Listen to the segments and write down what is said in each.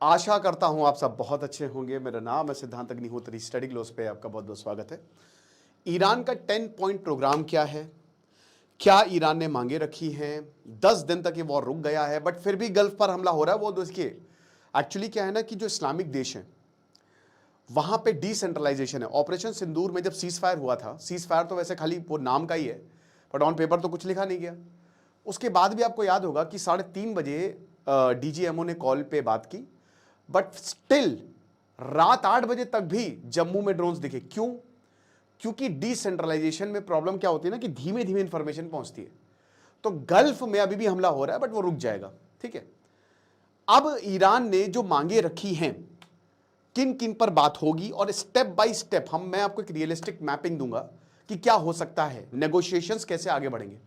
आशा करता हूं आप सब बहुत अच्छे होंगे। मेरा नाम है सिद्धांत अग्निहोत्री। स्टडी ग्लोस पे आपका बहुत बहुत स्वागत है। ईरान का 10 पॉइंट प्रोग्राम क्या है, क्या ईरान ने मांगे रखी हैं। 10 दिन तक ये वॉर रुक गया है बट फिर भी गल्फ पर हमला हो रहा है। वो देखिए एक्चुअली क्या है ना कि जो इस्लामिक देश हैं वहां पे डिसेंट्रलाइजेशन है। ऑपरेशन सिंदूर में जब सीज फायर हुआ था, सीज फायर तो वैसे खाली वो नाम का ही है बट ऑन पेपर तो कुछ लिखा नहीं गया। उसके बाद भी आपको याद होगा कि 3:30 बजे डीजीएमओ ने कॉल पे बात की बट स्टिल रात 8 बजे तक भी जम्मू में ड्रोन्स दिखे। क्यों? क्योंकि डिसेंट्रलाइजेशन में प्रॉब्लम क्या होती है ना कि धीमे धीमे इंफॉर्मेशन पहुंचती है। तो गल्फ में अभी भी हमला हो रहा है बट वो रुक जाएगा। ठीक है, अब ईरान ने जो मांगे रखी हैं किन किन पर बात होगी और स्टेप बाय स्टेप मैं आपको एक रियलिस्टिक मैपिंग दूंगा कि क्या हो सकता है, नेगोशिएशंस कैसे आगे बढ़ेंगे।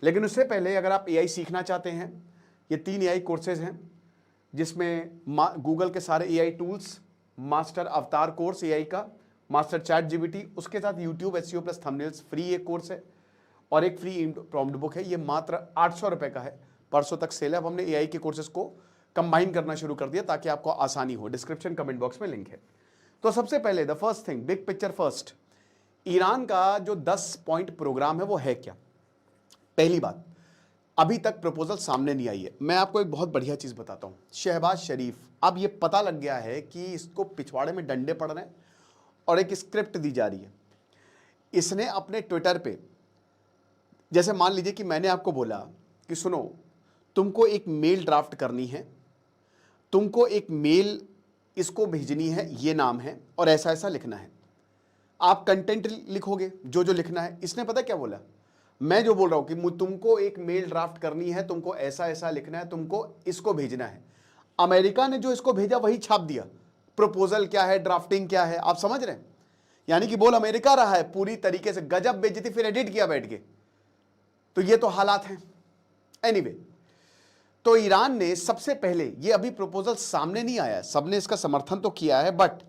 लेकिन उससे पहले अगर आप एआई सीखना चाहते हैं, ये 3 एआई कोर्सेज हैं जिसमें गूगल के सारे एआई टूल्स, मास्टर अवतार कोर्स एआई का, मास्टर चैट जीपीटी, उसके साथ YouTube SEO plus thumbnails free एक कोर्स है और एक फ्री प्रॉम्प्ट बुक है। ये मात्र 800 रुपए का है। परसों तक सेल है। अब हमने एआई के कोर्सेज को कंबाइन करना शुरू कर दिया ताकि आपको आसानी हो। डिस्क्रिप्शन कमेंट बॉक्स में लिंक है। तो सबसे पहले the first thing, big picture first, Iran का जो 10 पॉइंट प्रोग्राम है वो है क्या। पहली बात, अभी तक प्रपोजल सामने नहीं आई है। मैं आपको एक बहुत बढ़िया चीज बताता हूं। शहबाज शरीफ, अब ये पता लग गया है कि इसको पिछवाड़े में डंडे पड़ रहे हैं और एक स्क्रिप्ट दी जा रही है। इसने अपने ट्विटर पे, जैसे मान लीजिए कि मैंने आपको बोला कि सुनो तुमको एक मेल ड्राफ्ट करनी है, तुमको एक मेल इसको भेजनी है, ये नाम है और ऐसा ऐसा लिखना है। आप कंटेंट लिखोगे जो जो लिखना है। इसने पता क्या बोला, मैं जो बोल रहा हूं कि तुमको एक मेल ड्राफ्ट करनी है, तुमको ऐसा ऐसा लिखना है, तुमको इसको भेजना है। अमेरिका ने जो इसको भेजा वही छाप दिया। प्रपोजल क्या है, ड्राफ्टिंग क्या है, आप समझ रहे हैं। यानी कि बोल अमेरिका रहा है पूरी तरीके से। गजब बेइज्जती, फिर एडिट किया बैठ के। तो ये तो हालात हैं। एनीवे, तो ईरान ने सबसे पहले, ये अभी प्रपोजल सामने नहीं आया है, सबने इसका समर्थन तो किया है बट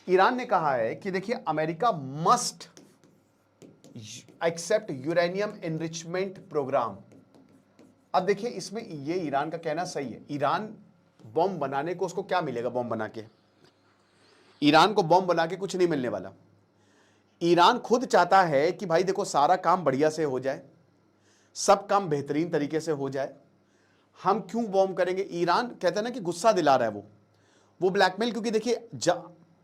ईरान ने कहा है कि देखिए America must accept uranium enrichment program. अब देखिए इसमें ये ईरान का कहना सही है। ईरान बॉम्ब बनाने को, उसको क्या मिलेगा बॉम्ब बना के? ईरान को बॉम्ब बना के कुछ नहीं मिलने वाला। ईरान खुद चाहता है कि भाई देखो सारा काम बढ़िया से हो जाए, सब काम बेहतरीन तरीके से हो जाए। हम क्यों बॉम्ब करेंगे? ईरान कहता है ना कि गुस्सा दिला रहा है वो ब्लैकमेल। क्योंकि देखिए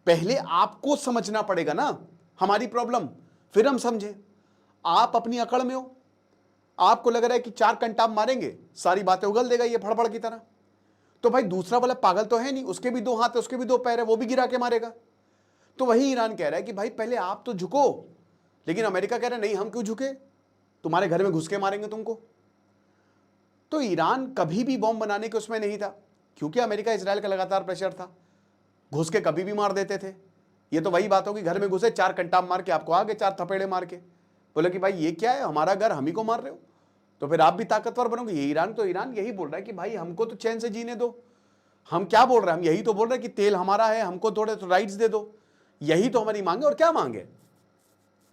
पहले आपको समझना पड़ेगा ना हमारी प्रॉब्लम, फिर हम समझें। आप अपनी अकड़ में हो, आपको लग रहा है कि 4 कंटाप मारेंगे सारी बातें उगल देगा ये फड़फड़ की तरह। तो भाई दूसरा वाला पागल तो है नहीं, उसके भी 2 हाथ है, उसके भी 2 पैर है, वो भी गिरा के मारेगा। तो वही ईरान कह रहा है कि भाई पहले आप तो झुको। लेकिन अमेरिका कह रहा है नहीं, हम क्यों झुके, तुम्हारे घर में घुस के मारेंगे तुमको। तो ईरान कभी भी बॉम्ब बनाने के उसमें नहीं था क्योंकि अमेरिका इजराइल का लगातार प्रेशर था। घुस के कभी भी मार देते थे। ये तो वही बात होगी, घर में घुसे 4 कंटाप मार के आपको आगे 4 थपेड़े मार के बोले कि भाई ये क्या है, हमारा घर, हम ही को मार रहे हो, तो फिर आप भी ताकतवर बनोगे। ये ईरान, तो ईरान यही बोल रहा है कि भाई हमको तो चैन से जीने दो। हम क्या बोल रहे हैं, हम यही तो बोल रहे हैं कि तेल हमारा है, हमको थोड़े तो राइट्स दे दो। यही तो हमारी मांगे। और क्या मांगे?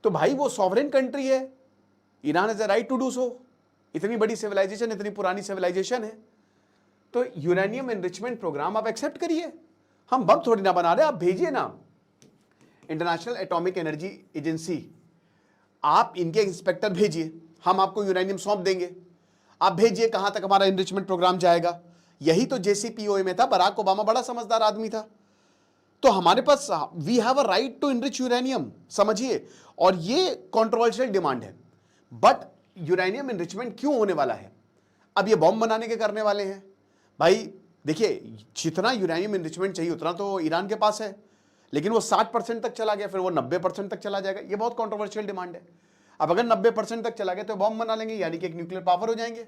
तो भाई वो सॉवरेन कंट्री है, Iran has a right to do so. इतनी बड़ी सिविलाइजेशन, इतनी पुरानी सिविलाइजेशन है। तो यूरेनियम एनरिचमेंट प्रोग्राम आप एक्सेप्ट करिए। हम बम थोड़ी ना बना रहे, आप भेजिए ना। इंटरनेशनल एटॉमिक एनर्जी एजेंसी, आप इनके इंस्पेक्टर भेजिए, हम आपको यूरेनियम सौंप देंगे। आप भेजिए कहां तक हमारा एनरिचमेंट प्रोग्राम जाएगा। यही तो जेसीपीओए में था। बराक ओबामा बड़ा समझदार आदमी था। तो हमारे पास we have a right to enrich uranium, समझिए। और ये कंट्रोवर्शियल डिमांड है बट यूरेनियम एनरिचमेंट क्यों होने वाला है? अब ये बॉम्ब बनाने के करने वाले हैं। भाई देखिए जितना यूरेनियम एनरिचमेंट चाहिए उतना तो ईरान के पास है, लेकिन वो 60% तक चला गया, फिर वो 90% तक चला जाएगा। ये बहुत कंट्रोवर्शियल डिमांड है। अब अगर 90% तक चला गया तो बॉम्ब बना लेंगे, यानी कि एक न्यूक्लियर पावर हो जाएंगे।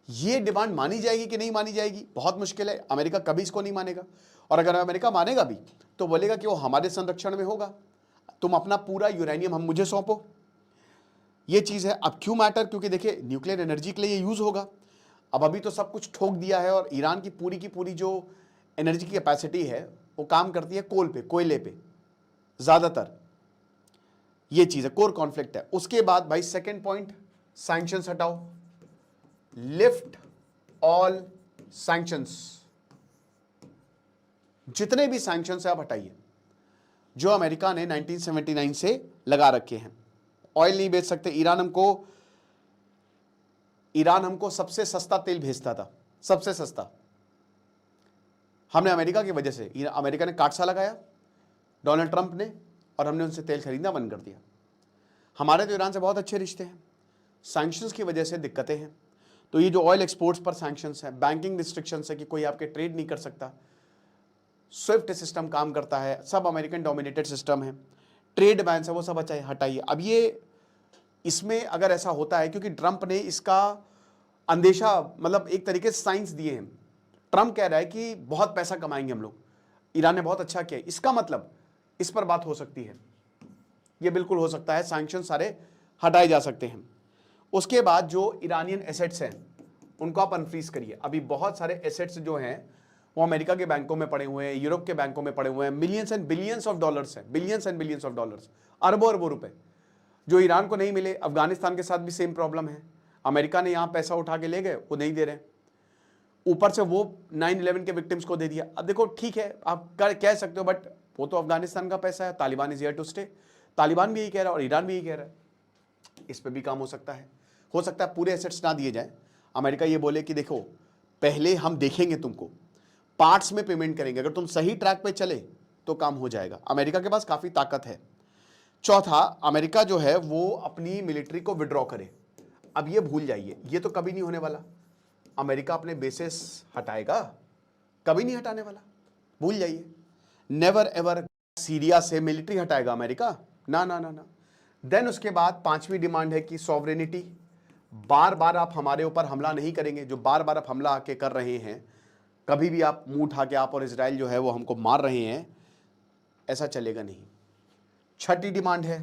ये डिमांड मानी जाएगी कि नहीं मानी जाएगी, बहुत मुश्किल है। अमेरिका कभी इसको नहीं मानेगा। और अगर अमेरिका मानेगा भी तो बोलेगा कि वो हमारे संरक्षण में होगा, तुम अपना पूरा यूरेनियम हम मुझे सौंपो। ये चीज़ है। अब क्यों मैटर? क्योंकि देखिए न्यूक्लियर एनर्जी के लिए ये यूज़ होगा। अब अभी तो सब कुछ ठोक दिया है और ईरान की पूरी जो एनर्जी की कैपेसिटी है वो काम करती है कोल पे, कोयले पे ज़्यादातर। ये चीज़ है, कोर कॉन्फ्लिक्ट है। उसके बाद भाई सेकेंड पॉइंट, सैंक्शंस हटाओ, लिफ्ट ऑल सैंक्शंस। जितने भी सैंक्शन है आप हटाइए जो अमेरिका ने 1979 से लगा रखे हैं। ऑयल नहीं बेच सकते, ईरान हमको सबसे सस्ता तेल भेजता था, सबसे सस्ता। हमने अमेरिका की वजह से, अमेरिका ने काटसा लगाया डोनाल्ड ट्रंप ने, और हमने उनसे तेल खरीदना बंद कर दिया। हमारे तो ईरान से बहुत अच्छे रिश्ते हैं, सैंक्शंस की वजह से दिक्कतें हैं। तो ये जो ऑयल एक्सपोर्ट्स पर सैंक्शंस है, बैंकिंग रिस्ट्रिक्शंस है कि कोई आपके ट्रेड नहीं कर सकता, स्विफ्ट सिस्टम काम करता है, सब अमेरिकन डोमिनेटेड सिस्टम है, ट्रेड बैन्स है वो सब हटाइए। अब ये इसमें अगर ऐसा होता है क्योंकि ट्रंप ने इसका अंदेशा, मतलब एक तरीके से साइंस दिए हैं। ट्रंप कह रहा है कि बहुत पैसा कमाएंगे हम लोग, ईरान ने बहुत अच्छा किया, इसका मतलब इस पर बात हो सकती है, ये बिल्कुल हो सकता है, सैंक्शन सारे हटाए जा सकते हैं। उसके बाद जो ईरानियन एसेट्स हैं उनको आप अनफ्रीज करिए। अभी बहुत सारे एसेट्स जो हैं वो अमेरिका के बैंकों में पड़े हुए हैं, यूरोप के बैंकों में पड़े हुए हैं, millions and billions of dollars हैं, billions and billions of dollars, अरबों अरबों रुपए जो ईरान को नहीं मिले। अफगानिस्तान के साथ भी सेम प्रॉब्लम है, अमेरिका ने यहां पैसा उठा के ले गए, वो नहीं दे रहे, ऊपर से वो 9/11 के विक्टिम्स को दे दिया। अब देखो ठीक है आप कह सकते हो, बट वो तो अफगानिस्तान का पैसा है, Taliban is here to stay, Taliban भी यही कह रहा है और ईरान भी यही कह रहा है। इस पर भी काम हो सकता है पूरे एसेट्स ना दिए जाए, अमेरिका ये बोले कि देखो पहले हम देखेंगे, तुमको पार्ट्स में पेमेंट करेंगे, अगर तुम सही ट्रैक पे चले तो काम हो जाएगा। अमेरिका के पास काफी ताकत है। चौथा, अमेरिका जो है वो अपनी मिलिट्री को विड्रॉ करे। अब ये भूल जाइए, ये तो कभी नहीं होने वाला, अमेरिका अपने बेसिस हटाएगा, कभी नहीं हटाने वाला, भूल जाइए, नेवर एवर। सीरिया से मिलिट्री हटाएगा अमेरिका, ना ना ना ना। देन उसके बाद पांचवी डिमांड है कि सॉवरेनिटी, बार बार आप हमारे ऊपर हमला नहीं करेंगे, जो बार बार आप हमला आके कर रहे हैं, कभी भी आप मुंह उठा के आप और इजराइल जो है वो हमको मार रहे हैं, ऐसा चलेगा नहीं। छठी डिमांड है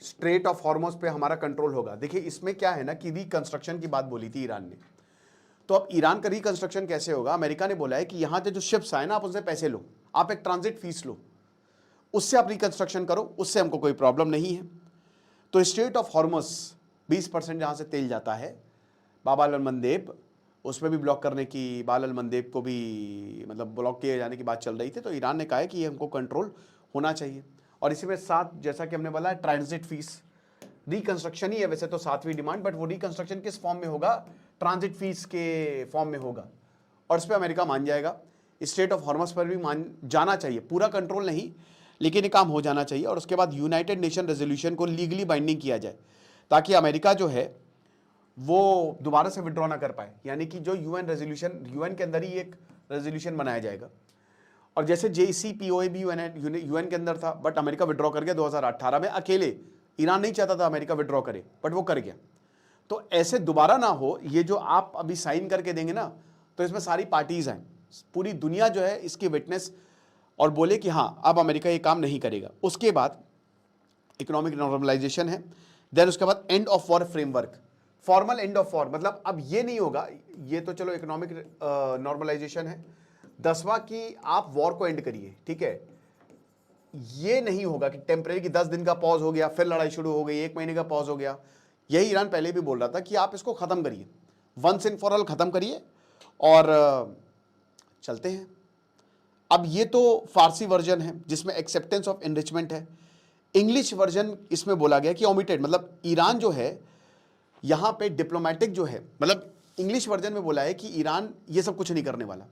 स्ट्रेट ऑफ हॉर्मोज पे हमारा कंट्रोल होगा। देखिए इसमें क्या है ना कि रिकंस्ट्रक्शन की बात बोली थी ईरान ने, तो अब ईरान का रिकंस्ट्रक्शन कैसे होगा? अमेरिका ने बोला है कि यहां से जो शिप्स आए ना, आप उनसे पैसे लो, आप एक ट्रांजिट फीस लो, उससे आप रिकंस्ट्रक्शन करो, उससे हमको कोई प्रॉब्लम नहीं है। तो स्ट्रेट ऑफ हॉर्मोज 20% जहां से तेल जाता है, बाब अल मंदेब, उसमें भी ब्लॉक करने की, बाब अल मंदेब को भी मतलब ब्लॉक किए जाने की बात चल रही थी। तो ईरान ने कहा है कि ये हमको कंट्रोल होना चाहिए। और इसी में साथ, जैसा कि हमने बोला, ट्रांजिट फीस, रिकंस्ट्रक्शन ही है वैसे तो सातवीं डिमांड, बट वो रिकंस्ट्रक्शन किस फॉर्म में होगा? ट्रांजिट फीस के फॉर्म में होगा, और इस पर अमेरिका मान जाएगा। स्ट्रेट ऑफ हॉर्मस पर भी मान जाना चाहिए, पूरा कंट्रोल नहीं, लेकिन ये काम हो जाना चाहिए। और उसके बाद यूनाइटेड नेशन रेजोल्यूशन को लीगली बाइंडिंग किया जाए, ताकि अमेरिका जो है वो दोबारा से विड्रॉ ना कर पाए। यानी कि जो यूएन रेजोल्यूशन, यूएन के अंदर ही एक रेजोल्यूशन बनाया जाएगा। और जैसे JCPOA भी यूएन के अंदर था, बट अमेरिका विड्रॉ कर गया 2018 में अकेले। ईरान नहीं चाहता था अमेरिका विड्रॉ करे, बट वो कर गया। तो ऐसे दोबारा ना हो। ये जो आप अभी साइन करके देंगे ना, तो इसमें सारी पार्टीज हैं, पूरी दुनिया जो है इसकी विटनेस, और बोले कि हाँ अब अमेरिका ये काम नहीं करेगा। उसके बाद इकोनॉमिक नॉर्मलाइजेशन है। देन उसके बाद end of war framework, formal end of war, मतलब अब ये नहीं होगा, ये तो चलो इकोनॉमिक नॉर्मलाइजेशन है। 10वां कि आप वॉर को एंड करिए, ठीक है। ये नहीं होगा कि टेम्परेरी की 10 दिन का पॉज हो गया, फिर लड़ाई शुरू हो गई, 1 महीने का पॉज हो गया। यही ईरान पहले भी बोल रहा था कि आप इसको खत्म करिए, वंस एंड फॉर ऑल खत्म करिए, और चलते हैं। अब ये तो फारसी वर्जन है जिसमें एक्सेप्टेंस ऑफ एनरिचमेंट है। इंग्लिश वर्जन इसमें बोला गया कि ओमिटेड, मतलब ईरान जो है यहां पे डिप्लोमेटिक जो है, मतलब इंग्लिश वर्जन में बोला है कि ईरान ये सब कुछ नहीं करने वाला।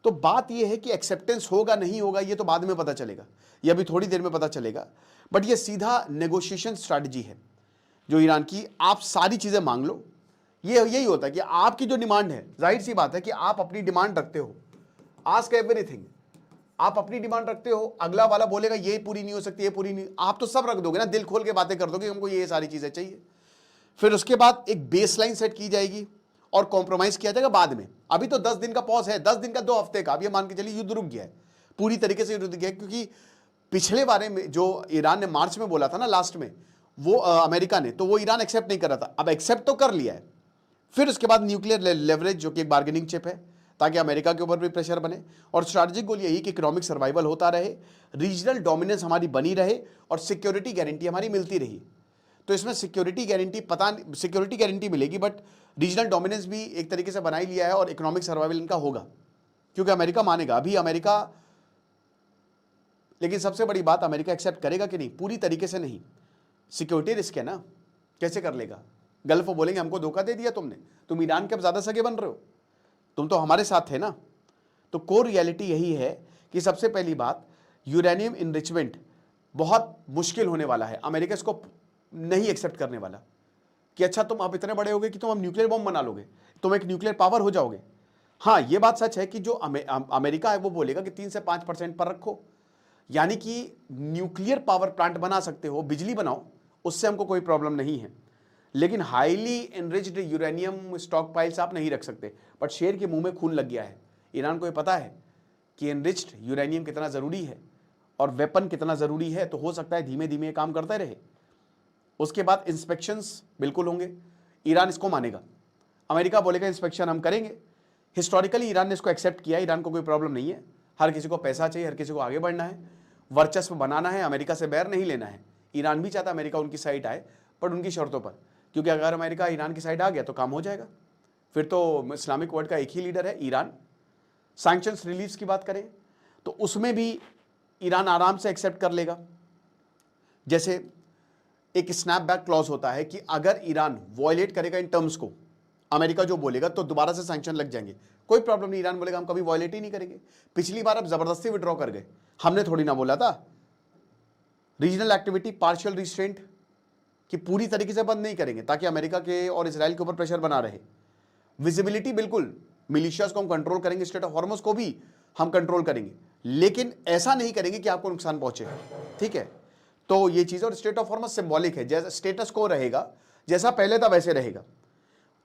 तो बात ये है कि एक्सेप्टेंस होगा नहीं होगा ये तो बाद में पता चलेगा, ये अभी थोड़ी देर में पता चलेगा। बट ये सीधा नेगोशिएशन स्ट्रैटेजी है जो ईरान की, आप सारी चीजें मांग लो। ये यही होता है कि आपकी जो डिमांड है, जाहिर सी बात है कि आप अपनी डिमांड रखते हो, आस्क एवरीथिंग, आप अपनी डिमांड रखते हो, अगला वाला बोलेगा ये पूरी नहीं हो सकती, ये पूरी नहीं, आप तो सब रख दोगे ना, दिल खोल के बातें कर दोगे, हमको ये सारी चीजें चाहिए। फिर उसके बाद एक बेसलाइन सेट की जाएगी और कॉम्प्रोमाइज किया जाएगा बाद में। अभी तो 10 दिन का पॉज है, 10 दिन का 2 हफ्ते का, अब ये मान के चलिए युद्ध रुक गया है, पूरी तरीके से युद्ध रुक गया है। क्योंकि पिछले बारे में जो ईरान ने मार्च में बोला था ना लास्ट में, वो अमेरिका ने, तो वो ईरान एक्सेप्ट नहीं कर रहा था, अब एक्सेप्ट तो कर लिया है। फिर उसके बाद न्यूक्लियर लेवरेज जो कि एक बार्गेनिंग चिप है, ताकि अमेरिका के ऊपर भी प्रेशर बने। और स्ट्रैटेजिक गोल यही कि इकोनॉमिक सर्वाइवल होता रहे, रीजनल डोमिनेंस हमारी बनी रहे, और सिक्योरिटी गारंटी हमारी मिलती रही। तो इसमें सिक्योरिटी गारंटी मिलेगी, बट रीजनल डोमिनेंस भी एक तरीके से बना ही लिया है, और इकोनॉमिक सर्वाइवल इनका होगा। क्योंकि अमेरिका मानेगा अभी अमेरिका, लेकिन सबसे बड़ी बात अमेरिका एक्सेप्ट करेगा कि नहीं, पूरी तरीके से नहीं, सिक्योरिटी रिस्क है ना, कैसे कर लेगा। गल्फ बोलेंगे हमको धोखा दे दिया तुमने, तुम ईरान के अब ज्यादा सगे बन रहे हो, तुम तो हमारे साथ थे ना। तो कोर रियलिटी यही है कि सबसे पहली बात यूरेनियम इनरिचमेंट बहुत मुश्किल होने वाला है, अमेरिका इसको नहीं एक्सेप्ट करने वाला कि अच्छा तुम आप इतने बड़े हो गए कि तुम अब न्यूक्लियर बॉम्ब बना लोगे, तुम एक न्यूक्लियर पावर हो जाओगे। हाँ ये बात सच है कि जो अमेरिका है वो बोलेगा कि 3 से 5% पर रखो, यानी कि न्यूक्लियर पावर प्लांट बना सकते हो, बिजली बनाओ, उससे हमको कोई प्रॉब्लम नहीं है, लेकिन highly enriched uranium stock piles आप नहीं रख सकते। बट शेर के मुंह में खून लग गया है, ईरान को ये पता है कि एनरिच्ड यूरेनियम कितना ज़रूरी है और वेपन कितना ज़रूरी है, तो हो सकता है धीमे धीमे काम करता रहे। उसके बाद इंस्पेक्शंस बिल्कुल होंगे, ईरान इसको मानेगा, अमेरिका बोलेगा इंस्पेक्शन हम करेंगे। हिस्टोरिकली ईरान ने इसको एक्सेप्ट किया, ईरान को कोई प्रॉब्लम नहीं है, हर किसी को पैसा चाहिए, हर किसी को आगे बढ़ना है, वर्चस्व बनाना है, अमेरिका से बैर नहीं लेना है। ईरान भी चाहता अमेरिका उनकी साइड आए, पर उनकी शर्तों पर, क्योंकि अगर अमेरिका ईरान की साइड आ गया तो काम हो जाएगा, फिर तो इस्लामिक वर्ल्ड का एक ही लीडर है ईरान। सैंक्शंस रिलीफ्स की बात करें तो उसमें भी ईरान आराम से एक्सेप्ट कर लेगा। जैसे एक स्नैपबैक क्लॉज होता है कि अगर ईरान वॉयलेट करेगा इन टर्म्स को, अमेरिका जो बोलेगा तो दोबारा से सैंक्शन लग जाएंगे, कोई प्रॉब्लम नहीं, ईरान बोलेगा हम कभी वॉयलेट ही नहीं करेंगे। पिछली बार अब जबरदस्ती विड्रॉ कर गए, हमने थोड़ी ना बोला था। रीजनल एक्टिविटी पार्शियल रिस्ट्रेंट कि पूरी तरीके से बंद नहीं करेंगे ताकि अमेरिका के और इजराइल के ऊपर प्रेशर बना रहे। विजिबिलिटी बिल्कुल, मिलिशियाज को हम कंट्रोल करेंगे, स्टेट ऑफ हॉर्मुज को भी हम कंट्रोल करेंगे, लेकिन ऐसा नहीं करेंगे कि आपको नुकसान पहुंचे, ठीक है। तो ये चीज, और स्टेट ऑफ हॉर्मुज सिंबॉलिक है, जैसा स्टेटस को रहेगा, जैसा पहले था वैसे रहेगा।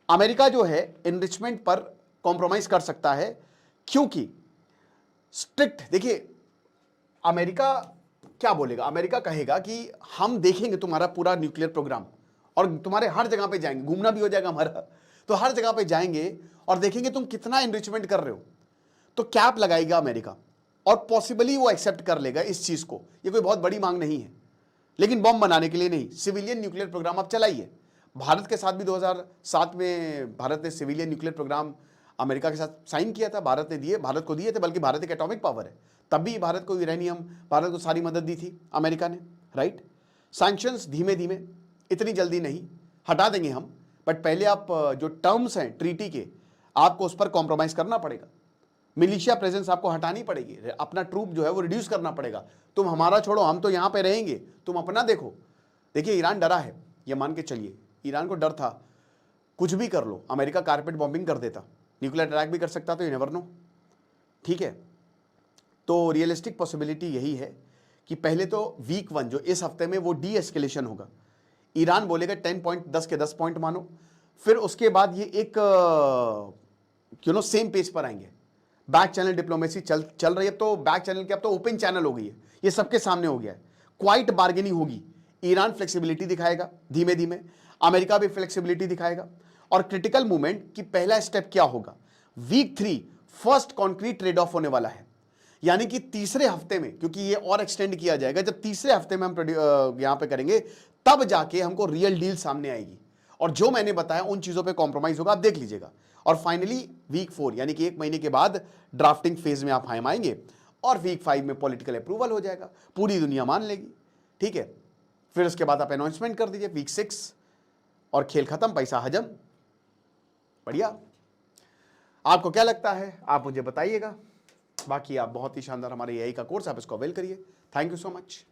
अमेरिका जो है एनरिचमेंट पर कॉम्प्रोमाइज कर सकता है, क्योंकि स्ट्रिक्ट, देखिए अमेरिका क्या बोलेगा, अमेरिका कहेगा कि हम देखेंगे तुम्हारा पूरा न्यूक्लियर प्रोग्राम और तुम्हारे हर जगह पे जाएंगे, घूमना भी हो जाएगा हमारा, तो हर जगह पे जाएंगे और देखेंगे तुम कितना एनरिचमेंट कर रहे हो। तो कैप लगाएगा अमेरिका और पॉसिबली वो एक्सेप्ट कर लेगा इस चीज को, ये कोई बहुत बड़ी मांग नहीं है, लेकिन बम बनाने के लिए नहीं, सिविलियन न्यूक्लियर प्रोग्राम आप चलाइए। भारत के साथ भी 2007 में भारत ने सिविलियन न्यूक्लियर प्रोग्राम अमेरिका के साथ साइन किया था, भारत को दिए थे, बल्कि भारत एक एटॉमिक पावर है, तब भी भारत को यूरेनियम, भारत को सारी मदद दी थी अमेरिका ने, राइट। सैंक्शंस धीमे धीमे, इतनी जल्दी नहीं हटा देंगे हम, बट पहले आप जो टर्म्स हैं ट्रीटी के, आपको उस पर कॉम्प्रोमाइज करना पड़ेगा। मिलिशिया प्रेजेंस आपको हटानी पड़ेगी, अपना ट्रूप जो है वो रिड्यूस करना पड़ेगा। तुम हमारा छोड़ो, हम तो यहां पे रहेंगे, तुम अपना देखो। देखिए ईरान डरा है, ये मान के चलिए, ईरान को डर था कुछ भी कर लो, अमेरिका कारपेट बॉम्बिंग कर देता, न्यूक्लियर अटैक भी कर सकता, तो यू नेवर नो, ठीक है। तो रियलिस्टिक पॉसिबिलिटी यही है कि पहले तो वीक 1 जो इस हफ्ते में, वो डी एस्केलेशन होगा। ईरान बोलेगा 10 पॉइंट, 10 के 10 पॉइंट मानो, फिर उसके बाद ये एक सेम पेज पर आएंगे। बैक चैनल डिप्लोमेसी चल रही है, तो बैक चैनल के अब तो ओपन चैनल हो गई है, ये सबके सामने हो गया है। क्वाइट बार्गेनिंग होगी, ईरान फ्लेक्सिबिलिटी दिखाएगा धीमे धीमे, अमेरिका भी फ्लेक्सिबिलिटी दिखाएगा। और क्रिटिकल मूवमेंट की पहला स्टेप क्या होगा, week 3 first concrete trade off होने वाला है, यानी कि तीसरे हफ्ते में, क्योंकि ये और एक्सटेंड किया जाएगा, जब तीसरे हफ्ते में हम यहां पे करेंगे, तब जाके हमको रियल डील सामने आएगी, और जो मैंने बताया उन चीजों पे कॉम्प्रोमाइज होगा, आप देख लीजिएगा। और फाइनली वीक 4 यानी कि 1 महीने के बाद ड्राफ्टिंग फेज में आप हम आएंगे, और वीक 5 में पॉलिटिकल अप्रूवल हो जाएगा, पूरी दुनिया मान लेगी, ठीक है। फिर उसके बाद आप अनाउंसमेंट कर दीजिए वीक 6, और खेल खत्म, पैसा हजम, बढ़िया। आपको क्या लगता है आप मुझे बताइएगा। बाकी आप बहुत ही शानदार, हमारे एआई का कोर्स, आप इसको अवेल करिए। Thank you so much.